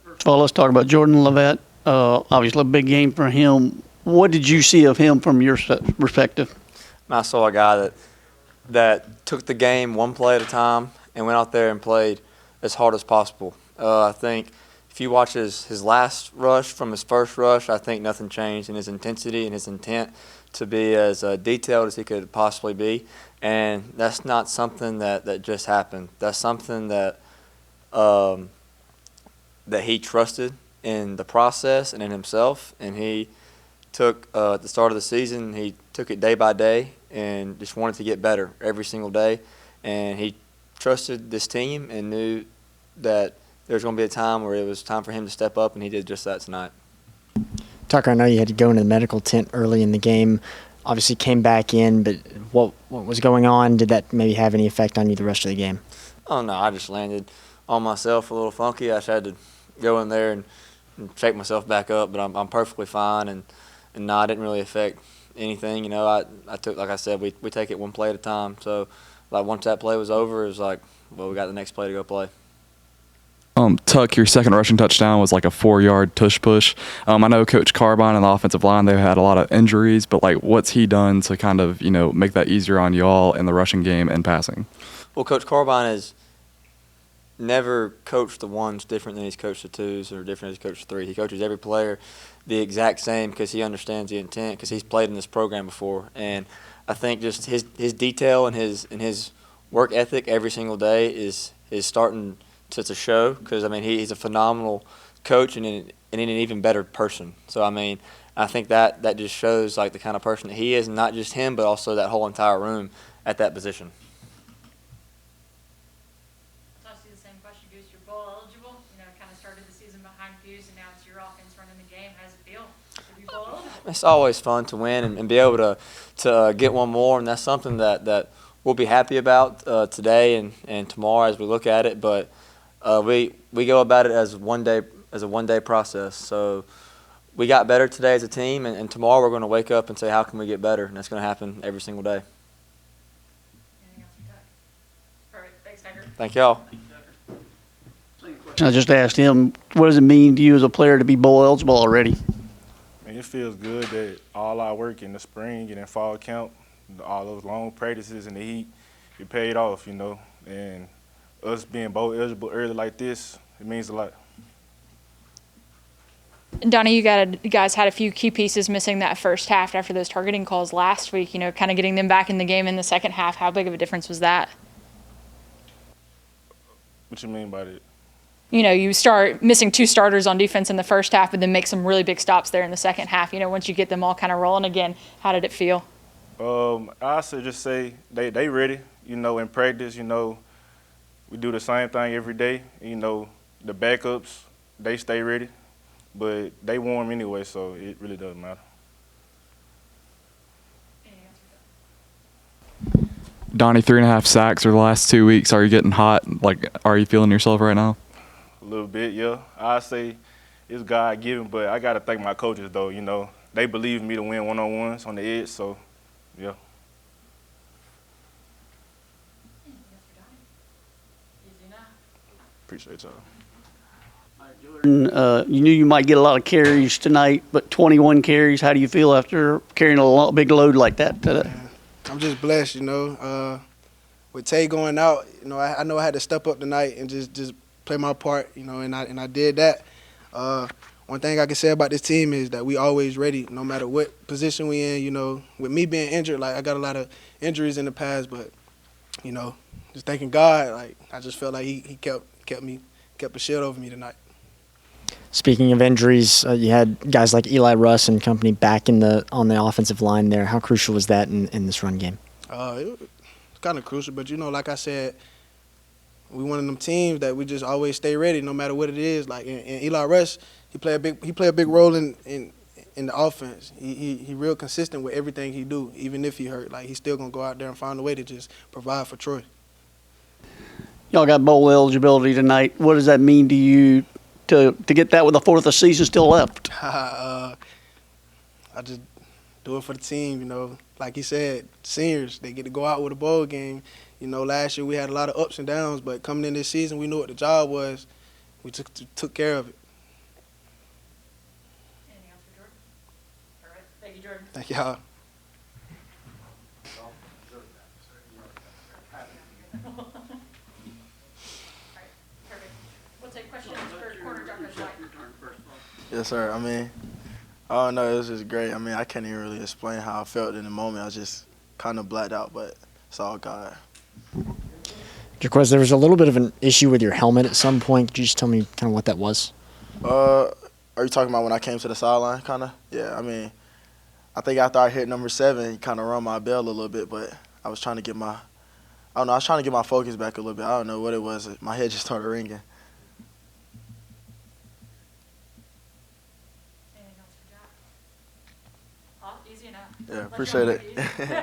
First of all, let's talk about Jordan Leavitt. Obviously, a big game for him. What did you see of him from your perspective? I saw a guy that took the game one play at a time and went out there and played as hard as possible. I think if you watch his last rush from his first rush, I think nothing changed in his intensity and his intent to be as detailed as he could possibly be. And that's not something that just happened. That's something that he trusted in the process and in himself. And he took, at the start of the season, he took it day by day and just wanted to get better every single day. And he trusted this team and knew that there was going to be a time where it was time for him to step up, and he did just that tonight. Tucker, I know you had to go into the medical tent early in the game. Obviously came back in, but what was going on? Did that maybe have any effect on you the rest of the game? Oh, no, I just landed on myself a little funky. I just had to go in there and shake myself back up, but I'm perfectly fine, and no, it didn't really affect anything. You know, I took, like I said, we take it one play at a time. So, like, once that play was over, it was like, well, we got the next play to go play. Tuck, your second rushing touchdown was like a 4-yard tush push. I know Coach Carbine and the offensive line, they've had a lot of injuries, but like what's he done to kind of, make that easier on y'all in the rushing game and passing? Well, Coach Carbine has never coached the ones different than he's coached the twos or different than he's coached the three. He coaches every player the exact same because he understands the intent, because he's played in this program before. And I think just his detail and his work ethic every single day is starting to show, because, I mean, he's a phenomenal coach and an even better person. So, I mean, I think that just shows, like, the kind of person that he is, not just him, but also that whole entire room at that position. I'll ask you the same question. Goose, you're bowl eligible. Kind of started the season behind Goose, and now it's your offense running the game. How does it feel to be bowl eligible? It's always fun to win and be able to get one more, and that's something that we'll be happy about today and tomorrow as we look at it. But we go about it as a one-day process. So we got better today as a team, and tomorrow we're going to wake up and say, how can we get better? And that's going to happen every single day. Anything else for Tuck? Perfect. Thanks, Tucker. Thank y'all. I just asked him, what does it mean to you as a player to be bowl eligible already? Man, it feels good that all our work in the spring and in fall camp, all those long practices in the heat, it paid off, and us being bowl eligible early like this, it means a lot. Donnie, you guys had a few key pieces missing that first half after those targeting calls last week, kind of getting them back in the game in the second half. How big of a difference was that? What you mean by that? You start missing two starters on defense in the first half and then make some really big stops there in the second half. Once you get them all kind of rolling again, how did it feel? I should just say they ready, in practice, we do the same thing every day. The backups, they stay ready, but they warm anyway, so it really doesn't matter. Donnie, 3.5 sacks over the last 2 weeks. Are you getting hot? Like, are you feeling yourself right now? A little bit, yeah. I say it's God-given, but I got to thank my coaches, though. They believe in me to win one-on-ones on the edge, so, yeah. Appreciate y'all. Jordan, you knew you might get a lot of carries tonight, but 21 carries. How do you feel after carrying a big load like that today? I'm just blessed, With Tay going out, I know I had to step up tonight and just play my part, and I did that. One thing I can say about this team is that we always ready, no matter what position we in. With me being injured, like I got a lot of injuries in the past, but just thanking God, like I just felt like he kept a shield over me tonight. Speaking of injuries, you had guys like Eli Russ and company back on the offensive line there. How crucial was that in this run game? It was kind of crucial, but like I said, we one of them teams that we just always stay ready no matter what it is. Like and Eli Russ, he play a big role in the offense. He real consistent with everything he do, even if he hurt. Like he's still gonna go out there and find a way to just provide for Troy. Y'all got bowl eligibility tonight. What does that mean to you to get that with a fourth of the season still left? I just do it for the team, Like he said, seniors, they get to go out with a bowl game. Last year we had a lot of ups and downs, but coming in this season, we knew what the job was. we took care of it. Anything else for Jordan? All right. Thank you, Jordan. Thank y'all. Perfect. We'll take questions for corner jumpers. Yes, sir. I mean, I don't know. It was just great. I mean, I can't even really explain how I felt in the moment. I was just kind of blacked out, but it's all God. Jaquez, there was a little bit of an issue with your helmet at some point. Could you just tell me kind of what that was? Are you talking about when I came to the sideline, kind of? Yeah, I mean, I think after I hit number 7, he kind of rung my bell a little bit, but I was trying to get my focus back a little bit. I don't know what it was. My head just started ringing. Anything else for Jack? Oh, easy enough. Yeah, Let appreciate John it. make it easy.